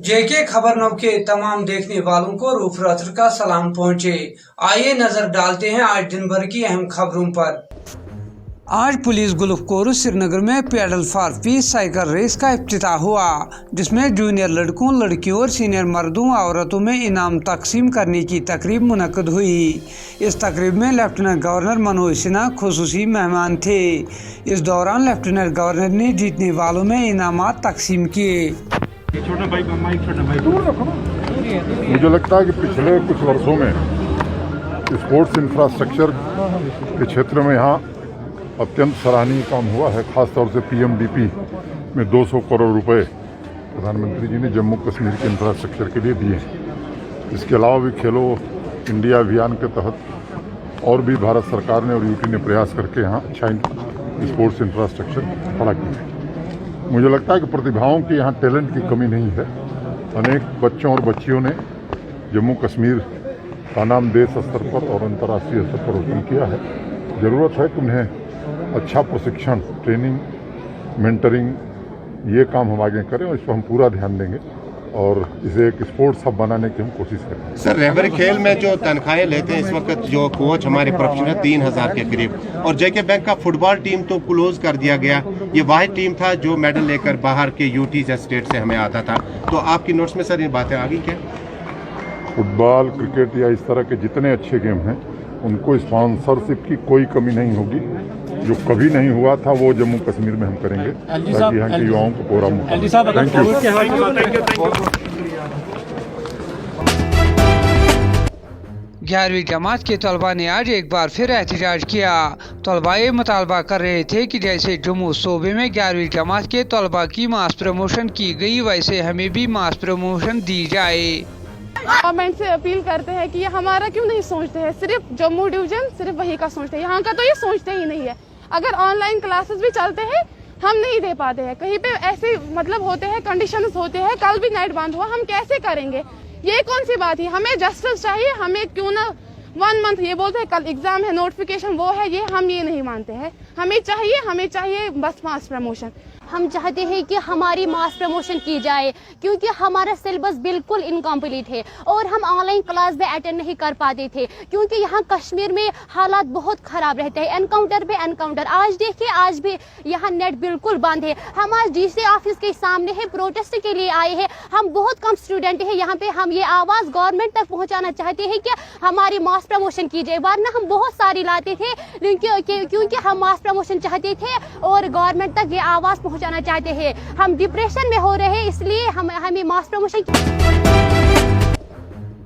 जेके खबरनों के तमाम देखने वालों को रूफ रात्र का सलाम पहुंचे। आइए नजर डालते हैं आज दिन भर की अहम खबरों पर। आज पुलिस गुल्फ कोर्स श्रीनगर में pedal for peace cycle race का इफ्तिताह हुआ, जिसमें जूनियर लड़कों, लड़कियों और सीनियर मर्दों औरतों में इनाम तकसीम करने की तकरीब मुनक्कद हुई। इस तकरीब में लेफ्टिनेंट गवर्नर मनोज सिन्हा खुसूसी मेहमान थे। इस दौरान लेफ्टिनेंट गवर्नर ने जीतने वालों में इनामात तकसीम किए। मुझे लगता है कि पिछले कुछ वर्षों में स्पोर्ट्स इंफ्रास्ट्रक्चर के क्षेत्र में यहाँ अत्यंत सराहनीय काम हुआ है। खास तौर से पीएमडीपी में 200 करोड़ रुपए प्रधानमंत्री जी ने जम्मू कश्मीर के इंफ्रास्ट्रक्चर के लिए दिए। इसके अलावा भी खेलो इंडिया अभियान के तहत और भी भारत सरकार ने और यूटी ने प्रयास करके यहाँ अच्छा स्पोर्ट्स इंफ्रास्ट्रक्चर खड़ा किया। मुझे लगता है कि प्रतिभाओं की यहाँ टैलेंट की कमी नहीं है। अनेक बच्चों और बच्चियों ने जम्मू कश्मीर का नाम देश स्तर पर और अंतर्राष्ट्रीय स्तर पर रोशन किया है। ज़रूरत है कि उन्हें अच्छा प्रशिक्षण, ट्रेनिंग, मेंटरिंग, ये काम हम आगे करें और इस पर हम पूरा ध्यान देंगे और इसे एक स्पोर्ट्स हब बनाने की हम कोशिश करें। सर, रहबर खेल में जो तनख्वाहें लेते हैं इस वक्त जो कोच हमारे प्रोफेशनल 3000 के करीब, और जेके बैंक का फुटबॉल टीम तो क्लोज कर दिया गया। ये वाहिद टीम था जो मेडल लेकर बाहर के यूटीज स्टेट से हमें आता था। तो आपकी नोट्स में सर ये बातें आ गई क्या? फुटबॉल, क्रिकेट या इस तरह के जितने अच्छे गेम हैं उनको स्पॉन्सरशिप की कोई कमी नहीं होगी। जो कभी नहीं हुआ था वो जम्मू कश्मीर में हम करेंगे ताकि यहाँ के युवाओं को पूरा मौका। Thank you. 11वीं जमात के तलबा ने आज एक बार फिर एहतजाज किया। तलबा ये मुतालबा कर रहे थे कि जैसे जम्मू सूबे में 11वीं जमात के तलबा की मास प्रमोशन की गई, वैसे हमें भी मास प्रमोशन दी जाए। गवर्नमेंट से अपील करते हैं कि ये हमारा क्यों नहीं सोचते हैं। सिर्फ जम्मू डिवीजन सिर्फ वही का सोचते हैं, यहाँ का तो ये सोचते ही नहीं है। अगर ऑनलाइन क्लासेस भी चलते हैं हम नहीं दे पाते हैं, कहीं पे ऐसे मतलब होते हैं, कंडीशंस होते हैं, कल भी नाइट बंद हुआ, हम कैसे करेंगे? ये कौन सी बात है? हमें जस्टिस चाहिए। हमें क्यों ना 1 मंथ, ये बोलते हैं कल एग्जाम है, नोटिफिकेशन वो है, ये हम ये नहीं मानते हैं। हमें चाहिए बस मास प्रमोशन। हम चाहते हैं कि हमारी मास प्रमोशन की जाए, क्योंकि हमारा सिलेबस बिल्कुल इनकम्प्लीट है और हम ऑनलाइन क्लास भी अटेंड नहीं कर पाते थे, क्योंकि यहाँ कश्मीर में हालात बहुत ख़राब रहते हैं। एनकाउंटर पे एनकाउंटर, आज देखिए आज भी यहाँ नेट बिल्कुल बंद है। हम आज डीसी ऑफिस के सामने है, प्रोटेस्ट के लिए आए हैं। हम बहुत कम स्टूडेंट हैं यहाँ पे। हम ये आवाज़ गवर्नमेंट तक पहुँचाना चाहते हैं कि हमारी मास प्रमोशन की जाए, वरना हम बहुत सारी लाते थे क्योंकि हम मास प्रमोशन चाहते थे और गवर्नमेंट तक ये आवाज़ पहुंचाना चाहते हैं। हम डिप्रेशन में हो रहे हैं, इसलिए हमें मास प्रमोशन।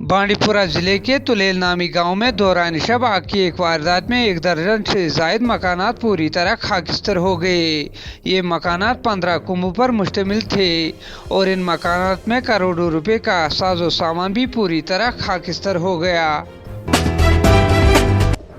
बांडीपुरा जिले के तुलेल नामी गांव में दौरान शब आग की एक वारदात में 1 दर्जन से जायद मकानात पूरी तरह खाकिस्तर हो गए। ये मकानात 15 कुंभों पर मुश्तमिल थे और इन मकानात में करोड़ों रुपए का साजो सामान भी पूरी तरह खाकिस्तर हो गया।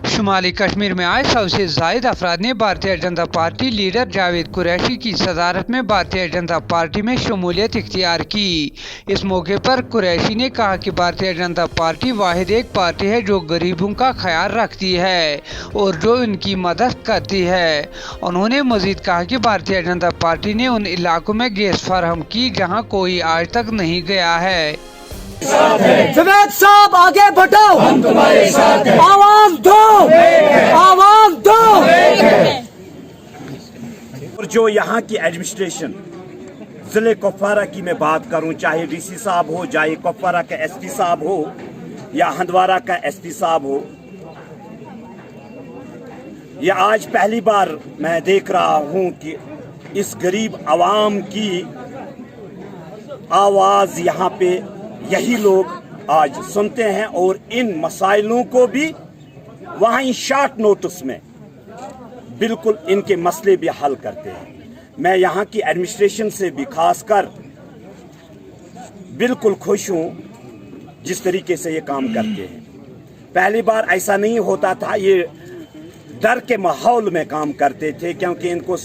शुमाली कश्मीर में आज सबसे जायद अफराद ने भारतीय जनता पार्टी लीडर जावेद कुरैशी की सदारत में भारतीय जनता पार्टी में शमूलियत इख्तियार की। इस मौके पर कुरैशी ने कहा कि भारतीय जनता पार्टी वाहिद एक पार्टी है जो गरीबों का ख्याल रखती है और जो उनकी मदद करती है। उन्होंने मजीद कहा कि भारतीय जनता पार्टी ने उन इलाकों में गैस फराहम की जहाँ कोई आज तक नहीं गया है। जावेद साहब आगे बढ़ो, हम तुम्हारे साथ हैं। आवाज दो, आवाज दो। और जो यहाँ की एडमिनिस्ट्रेशन, जिले कुपवारा की मैं बात करूँ, चाहे डीसी साहब हो, चाहे कुपवारा का एसपी साहब हो या हंदवारा का एसपी साहब हो, ये आज पहली बार मैं देख रहा हूँ कि इस गरीब आवाम की आवाज यहाँ पे यही लोग आज सुनते हैं और इन मसाइलों को भी वहीं शॉर्ट नोटिस में बिल्कुल इनके मसले भी हल करते हैं। मैं यहाँ की एडमिनिस्ट्रेशन से भी खासकर बिल्कुल खुश हूँ जिस तरीके से ये काम करते हैं। पहली बार ऐसा नहीं होता था, ये डर के माहौल में काम करते थे क्योंकि इनको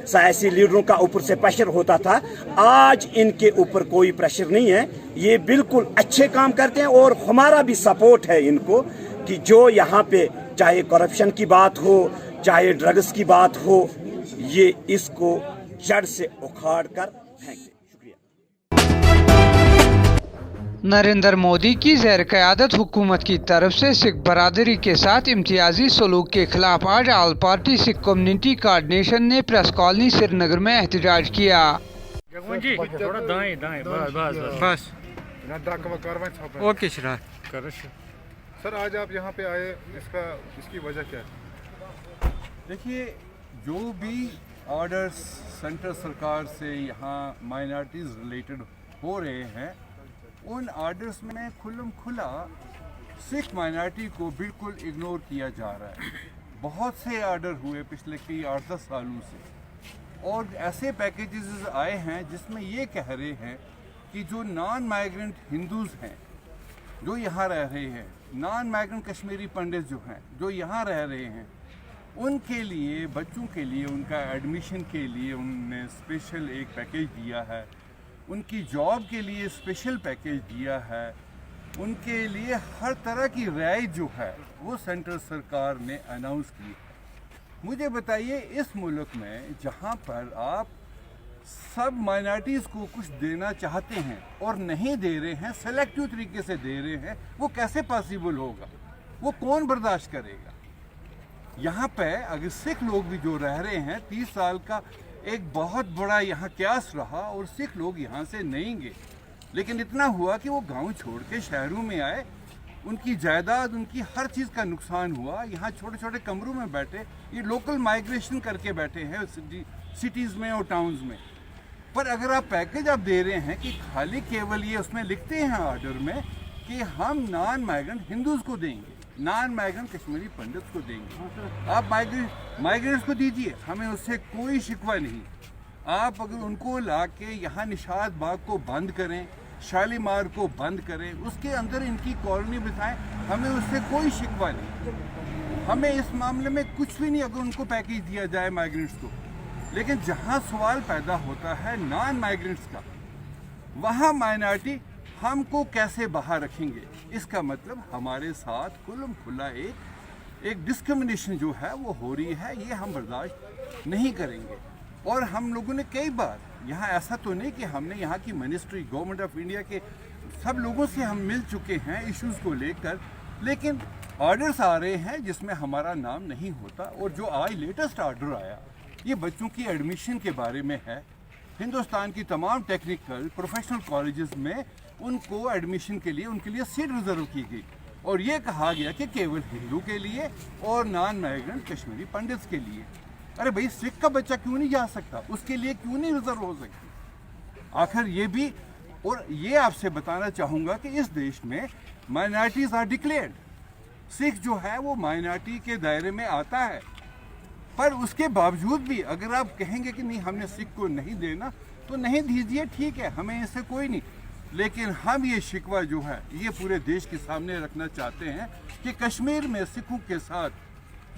सियासी लीडरों का ऊपर से प्रेशर होता था। आज इनके ऊपर कोई प्रेशर नहीं है, ये बिल्कुल अच्छे काम करते हैं और हमारा भी सपोर्ट है इनको कि जो यहाँ पे चाहे करप्शन की बात हो, चाहे ड्रग्स की बात हो, ये इसको जड़ से उखाड़ कर फेंक दें। शुक्रिया। नरेंद्र मोदी की ज़ेर क़यादत हुकूमत की तरफ से सिख बरादरी के साथ इम्तियाजी सलूक के खिलाफ आज all party Sikh community coordination ने प्रेस कॉलोनी श्रीनगर में एहतजाज किया। जी थोड़ा दाएं दाएं बस ओके सर, आज आप यहाँ पे आए, इसकी वजह क्या है? देखिए, जो भी ऑर्डर्स सेंट्रल सरकार से यहाँ माइनॉरिटीज़ रिलेटेड हो रहे हैं, उन ऑर्डर्स में खुल्लम खुला सिख माइनॉरिटी को बिल्कुल इग्नोर किया जा रहा है। बहुत से ऑर्डर हुए पिछले कई 8-10 सालों से, और ऐसे पैकेजेस आए हैं जिसमें ये कह रहे हैं कि जो नॉन माइग्रेंट हिंदूज़ हैं जो यहाँ रह रहे हैं, नॉन माइग्रेंट कश्मीरी पंडित जो हैं जो यहाँ रह रहे हैं, उनके लिए, बच्चों के लिए, उनका एडमिशन के लिए उन्होंने स्पेशल एक पैकेज दिया है, उनकी जॉब के लिए स्पेशल पैकेज दिया है, उनके लिए हर तरह की राय जो है वो सेंट्रल सरकार ने अनाउंस की है। मुझे बताइए, इस मुल्क में जहाँ पर आप सब माइनॉरिटीज़ को कुछ देना चाहते हैं और नहीं दे रहे हैं, सेलेक्टिव तरीके से दे रहे हैं, वो कैसे पॉसिबल होगा? वो कौन बर्दाश्त करेगा? यहाँ पे अगर सिख लोग भी जो रह रहे हैं, 30 साल का एक बहुत बड़ा यहाँ क्यास रहा और सिख लोग यहाँ से नहीं गए, लेकिन इतना हुआ कि वो गांव छोड़ के शहरों में आए, उनकी जायदाद, उनकी हर चीज़ का नुकसान हुआ, यहाँ छोटे छोटे कमरों में बैठे, ये लोकल माइग्रेशन करके बैठे हैं सिटीज़ में और टाउन्स में। पर अगर आप पैकेज आप दे रहे हैं कि खाली केवल ये उसमें लिखते हैं ऑर्डर में कि हम नॉन माइग्रेंट हिंदूज़ को देंगे, नॉन माइग्रेंट कश्मीरी पंडित को देंगे, आप माइग्रेंट्स को दीजिए, हमें उससे कोई शिकवा नहीं। आप अगर उनको ला के यहाँ निशात बाग को बंद करें, शालीमार को बंद करें, उसके अंदर इनकी कॉलोनी बिठाएं, हमें उससे कोई शिकवा नहीं। हमें इस मामले में कुछ भी नहीं अगर उनको पैकेज दिया जाए माइग्रेंट्स को। लेकिन जहाँ सवाल पैदा होता है नॉन माइग्रेंट्स का, वहाँ माइनॉरिटी हमको कैसे बाहर रखेंगे? इसका मतलब हमारे साथ खुल्लम खुला एक डिस्क्रिमिनेशन जो है वो हो रही है, ये हम बर्दाश्त नहीं करेंगे। और हम लोगों ने कई बार यहाँ, ऐसा तो नहीं कि हमने यहाँ की मिनिस्ट्री, गवर्नमेंट ऑफ इंडिया के सब लोगों से हम मिल चुके हैं इश्यूज़ को लेकर, लेकिन ऑर्डर्स आ रहे हैं जिसमें हमारा नाम नहीं होता। और जो आज लेटेस्ट ऑर्डर आया, ये बच्चों की एडमिशन के बारे में है। हिंदुस्तान की तमाम टेक्निकल प्रोफेशनल कॉलेजेस में उनको एडमिशन के लिए, उनके लिए सीट रिजर्व की गई, और ये कहा गया कि केवल हिंदू के लिए और नॉन माइग्रेंट कश्मीरी पंडित्स के लिए। अरे भाई, सिख का बच्चा क्यों नहीं जा सकता? उसके लिए क्यों नहीं रिजर्व हो सकती? आखिर ये भी, और ये आपसे बताना चाहूँगा कि इस देश में माइनॉरिटीज़ आर डिक्लेयर्ड। सिख जो है वो माइनॉरिटी के दायरे में आता है, पर उसके बावजूद भी अगर आप कहेंगे कि नहीं हमने सिख को नहीं देना, तो नहीं दीजिए, ठीक है, हमें इससे कोई नहीं। लेकिन हम ये शिकवा जो है ये पूरे देश के सामने रखना चाहते हैं कि कश्मीर में सिखों के साथ,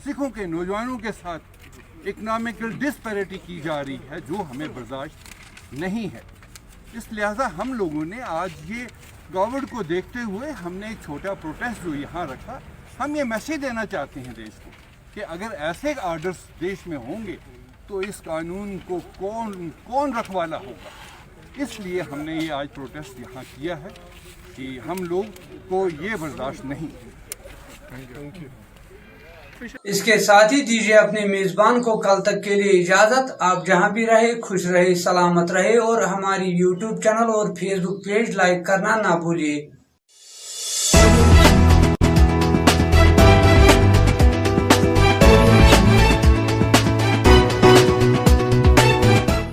सिखों के नौजवानों के साथ इकनॉमिकल डिस्पैरिटी की जा रही है, जो हमें बर्दाश्त नहीं है। इस लिहाजा हम लोगों ने आज ये गवर्नमेंट को देखते हुए हमने एक छोटा प्रोटेस्ट जो यहाँ रखा। हम ये मैसेज देना चाहते हैं देश को कि अगर ऐसे ऑर्डर्स देश में होंगे तो इस कानून को कौन रखवाला होगा। इसलिए हमने ये आज प्रोटेस्ट यहाँ किया है कि हम लोग को ये बर्दाश्त नहीं। इसके साथ ही दीजिए अपने मेजबान को कल तक के लिए इजाजत। आप जहां भी रहे खुश रहे, सलामत रहे, और हमारी YouTube चैनल और Facebook पेज लाइक करना ना भूलिए।